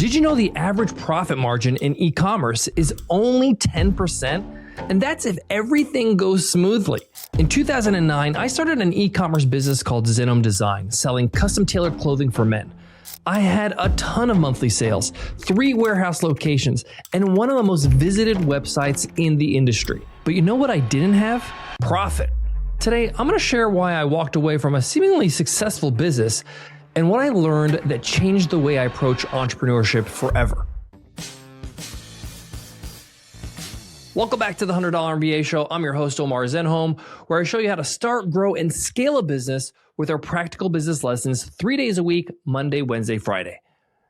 Did you know the average profit margin in e-commerce is only 10%? And that's if everything goes smoothly. In 2009, I started an e-commerce business called Zenhom Design, selling custom-tailored clothing for men. I had a ton of monthly sales, 3 warehouse locations, and one of the most visited websites in the industry. But you know what I didn't have? Profit. Today, I'm going to share why I walked away from a seemingly successful business and what I learned that changed the way I approach entrepreneurship forever. Welcome back to the $100 MBA Show. I'm your host, Omar Zenhom, where I show you how to start, grow, and scale a business with our practical business lessons 3 days a week, Monday, Wednesday, Friday.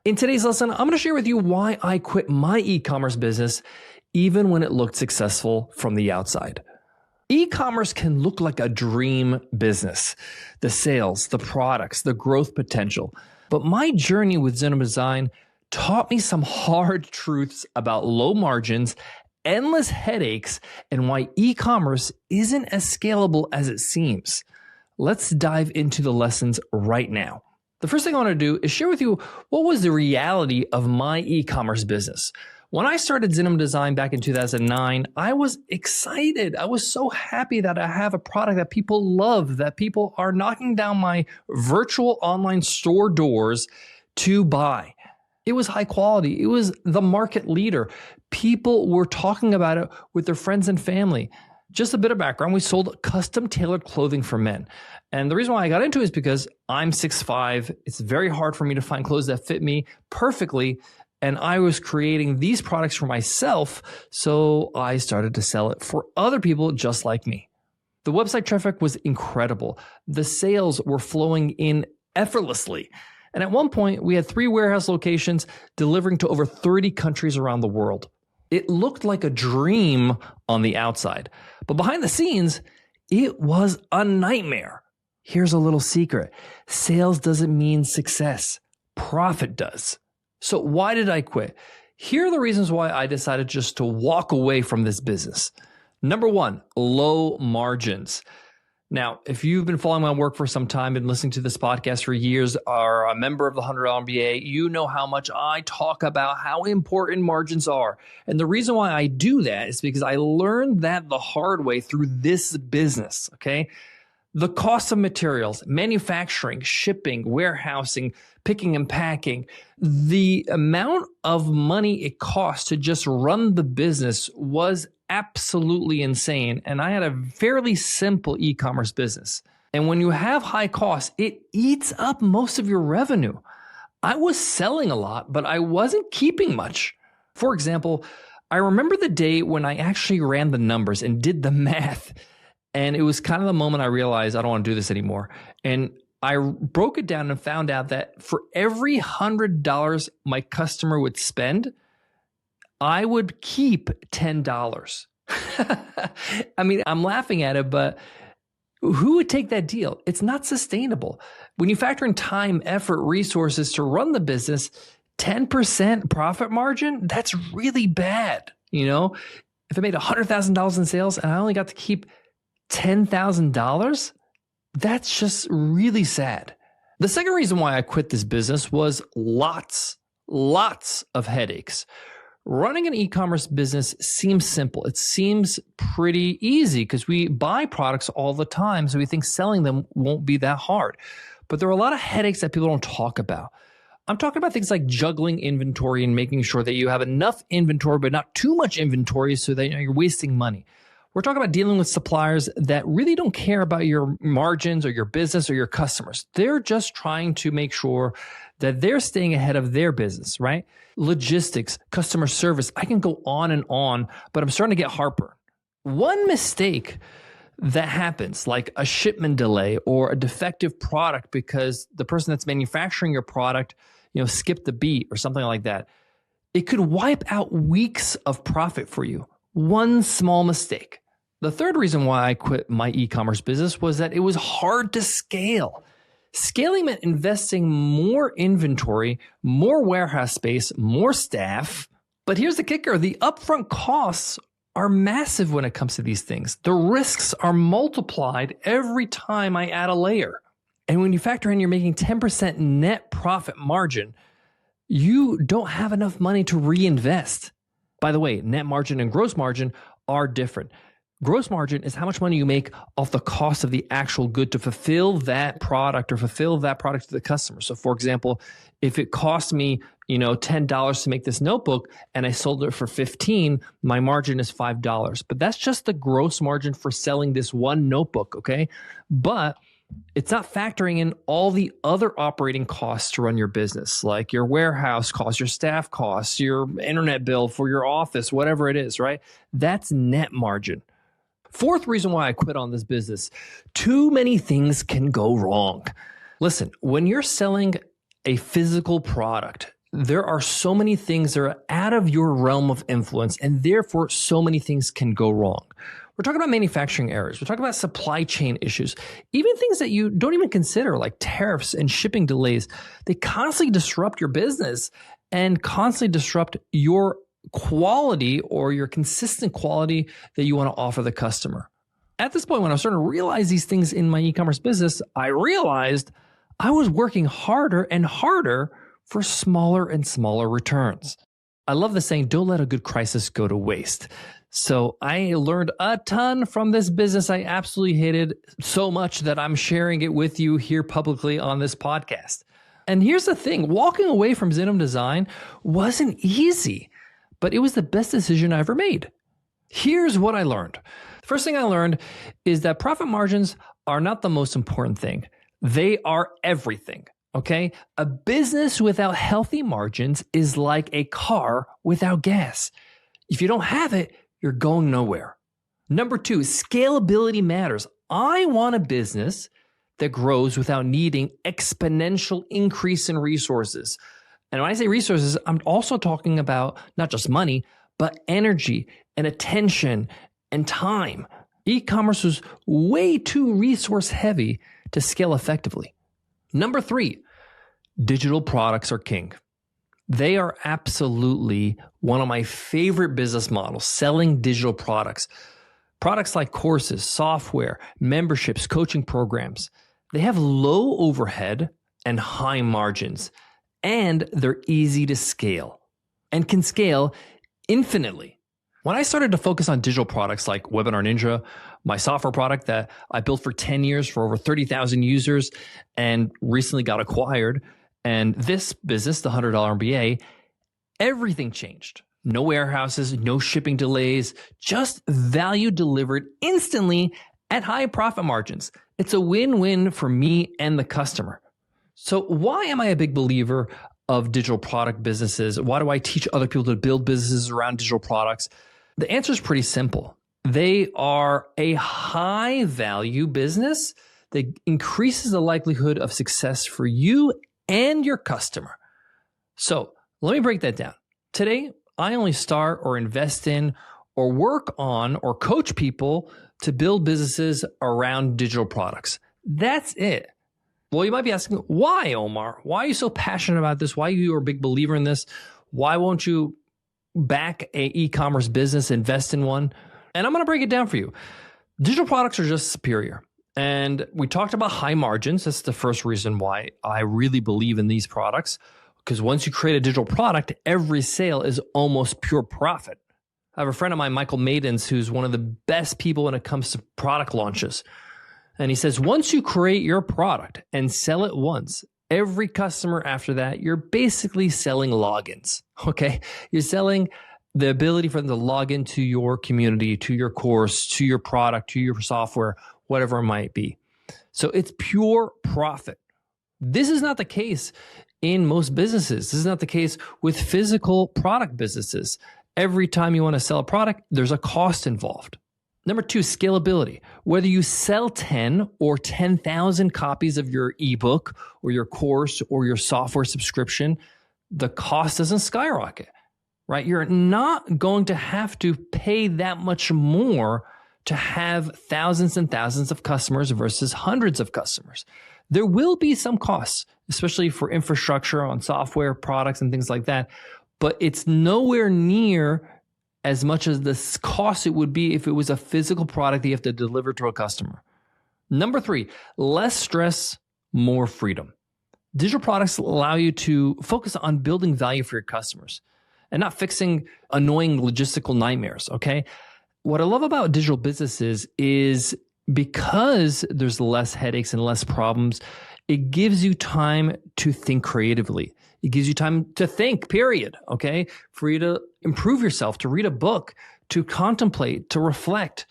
In today's lesson, I'm going to share with you why I quit my e-commerce business even when it looked successful from the outside. E-commerce can look like a dream business. The sales, the products, the growth potential. But my journey with Zenhom Design taught me some hard truths about low margins, endless headaches, and why e-commerce isn't as scalable as it seems. Let's dive into the lessons right now. The first thing I want to do is share with you what was the reality of my e-commerce business. When I started Zenhom Design back in 2009, I was excited. I was so happy that I have a product that people love, that people are knocking down my virtual online store doors to buy. It was high quality. It was the market leader. People were talking about it with their friends and family. Just a bit of background, we sold custom tailored clothing for men. And the reason why I got into it is because I'm 6'5". It's very hard for me to find clothes that fit me perfectly. And I was creating these products for myself, so I started to sell it for other people just like me. The website traffic was incredible. The sales were flowing in effortlessly. And at one point, we had 3 warehouse locations delivering to over 30 countries around the world. It looked like a dream on the outside, but behind the scenes, it was a nightmare. Here's a little secret. Sales doesn't mean success. Profit does. So why did I quit? Here are the reasons why I decided just to walk away from this business. Number 1, low margins. Now, if you've been following my work for some time and listening to this podcast for years, or a member of the $100 MBA, you know how much I talk about how important margins are. And the reason why I do that is because I learned that the hard way through this business, okay? The cost of materials, manufacturing, shipping, warehousing, picking and packing, the amount of money it costs to just run the business was absolutely insane. And I had a fairly simple e-commerce business. And when you have high costs, it eats up most of your revenue. I was selling a lot, but I wasn't keeping much. For example, I remember the day when I actually ran the numbers and did the math. And it was kind of the moment I realized I don't want to do this anymore. And I broke it down and found out that for every $100 my customer would spend, I would keep $10. I mean, I'm laughing at it, but who would take that deal? It's not sustainable. When you factor in time, effort, resources to run the business, 10% profit margin, that's really bad. You know, if I made $100,000 in sales and I only got to keep $10,000, that's just really sad. The second reason why I quit this business was lots of headaches. Running an e-commerce business seems simple. It seems pretty easy because we buy products all the time, so we think selling them won't be that hard. But there are a lot of headaches that people don't talk about. I'm talking about things like juggling inventory and making sure that you have enough inventory, but not too much inventory so that you're wasting money. We're talking about dealing with suppliers that really don't care about your margins or your business or your customers. They're just trying to make sure that they're staying ahead of their business, right? Logistics, customer service, I can go on, but I'm starting to get heartburn. One mistake that happens, like a shipment delay or a defective product because the person that's manufacturing your product, skipped the beat or something like that, it could wipe out weeks of profit for you. One small mistake. The third reason why I quit my e-commerce business was that it was hard to scale. Scaling meant investing more inventory, more warehouse space, more staff. But here's the kicker. The upfront costs are massive when it comes to these things. The risks are multiplied every time I add a layer. And when you factor in you're making 10% net profit margin, you don't have enough money to reinvest. By the way, net margin and gross margin are different. Gross margin is how much money you make off the cost of the actual good to fulfill that product or fulfill that product to the customer. So for example, if it cost me, $10 to make this notebook and I sold it for $15, my margin is $5. But that's just the gross margin for selling this one notebook, okay? But it's not factoring in all the other operating costs to run your business, like your warehouse costs, your staff costs, your internet bill for your office, whatever it is, right? That's net margin. Fourth reason why I quit on this business: too many things can go wrong. Listen, when you're selling a physical product, there are so many things that are out of your realm of influence, and therefore so many things can go wrong. We're talking about manufacturing errors. We're talking about supply chain issues, even things that you don't even consider, like tariffs and shipping delays. They constantly disrupt your business and constantly disrupt your quality or your consistent quality that you want to offer the customer. At this point, when I was starting to realize these things in my e-commerce business, I realized I was working harder and harder for smaller and smaller returns. I love the saying, don't let a good crisis go to waste. So I learned a ton from this business I absolutely hated so much that I'm sharing it with you here publicly on this podcast. And here's the thing, walking away from Zenhom Design wasn't easy, but it was the best decision I ever made. Here's what I learned. The first thing I learned is that profit margins are not the most important thing. They are everything, okay? A business without healthy margins is like a car without gas. If you don't have it, you're going nowhere. Number two, scalability matters. I want a business that grows without needing exponential increase in resources. And when I say resources, I'm also talking about not just money, but energy and attention and time. E-commerce was way too resource heavy to scale effectively. Number three, digital products are king. They are absolutely one of my favorite business models, selling digital products. Products like courses, software, memberships, coaching programs. They have low overhead and high margins, and they're easy to scale and can scale infinitely. When I started to focus on digital products like Webinar Ninja, my software product that I built for 10 years for over 30,000 users and recently got acquired, and this business, the $100 MBA, everything changed. No warehouses, no shipping delays, just value delivered instantly at high profit margins. It's a win-win for me and the customer. So why am I a big believer of digital product businesses? Why do I teach other people to build businesses around digital products? The answer is pretty simple. They are a high value business that increases the likelihood of success for you and your customer. So let me break that down. Today, I only start or invest in or work on or coach people to build businesses around digital products. That's it. Well, you might be asking, why, Omar? Why are you so passionate about this? Why are you a big believer in this? Why won't you back an e-commerce business, invest in one? And I'm going to break it down for you. Digital products are just superior. And we talked about high margins. That's the first reason why I really believe in these products. Because once you create a digital product, every sale is almost pure profit. I have a friend of mine, Michael Maidens, who's one of the best people when it comes to product launches. And he says, once you create your product and sell it once, every customer after that, you're basically selling logins, okay? You're selling the ability for them to log into your community, to your course, to your product, to your software, whatever it might be. So it's pure profit. This is not the case in most businesses. This is not the case with physical product businesses. Every time you want to sell a product, there's a cost involved. Number two, scalability. Whether you sell 10 or 10,000 copies of your ebook or your course or your software subscription, the cost doesn't skyrocket, right? You're not going to have to pay that much more to have thousands and thousands of customers versus hundreds of customers. There will be some costs, especially for infrastructure on software products and things like that, but it's nowhere near as much as the cost it would be if it was a physical product that you have to deliver to a customer. Number three, less stress, more freedom. Digital products allow you to focus on building value for your customers and not fixing annoying logistical nightmares, okay? What I love about digital businesses is because there's less headaches and less problems, it gives you time to think creatively. It gives you time to think, period, okay? For you to improve yourself, to read a book, to contemplate, to reflect,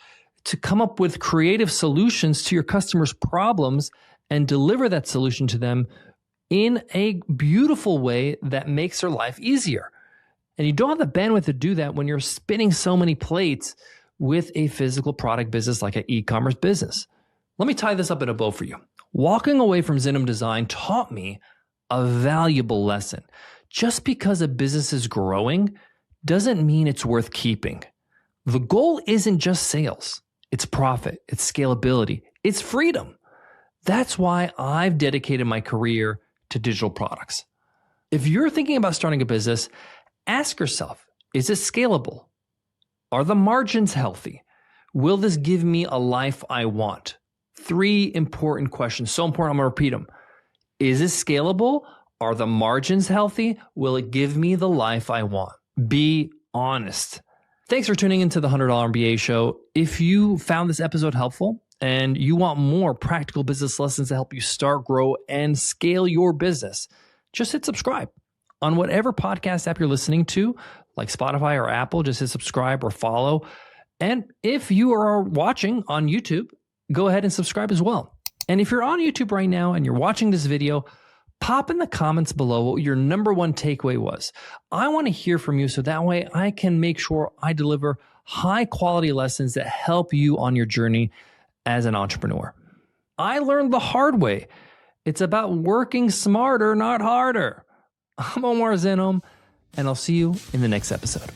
to come up with creative solutions to your customers' problems and deliver that solution to them in a beautiful way that makes their life easier. And you don't have the bandwidth to do that when you're spinning so many plates with a physical product business like an e-commerce business. Let me tie this up in a bow for you. Walking away from Zenhom Design taught me a valuable lesson. Just because a business is growing doesn't mean it's worth keeping. The goal isn't just sales. It's profit, it's scalability, it's freedom. That's why I've dedicated my career to digital products. If you're thinking about starting a business, ask yourself, is it scalable? Are the margins healthy? Will this give me a life I want? 3 important questions, so important, I'm gonna repeat them. Is it scalable? Are the margins healthy? Will it give me the life I want? Be honest. Thanks for tuning into the $100 MBA Show. If you found this episode helpful and you want more practical business lessons to help you start, grow, and scale your business, just hit subscribe on whatever podcast app you're listening to, like Spotify or Apple. Just hit subscribe or follow. And if you are watching on YouTube, go ahead and subscribe as well. And if you're on YouTube right now and you're watching this video, pop in the comments below what your number one takeaway was. I want to hear from you so that way I can make sure I deliver high quality lessons that help you on your journey as an entrepreneur. I learned the hard way. It's about working smarter, not harder. I'm Omar Zenhom, and I'll see you in the next episode.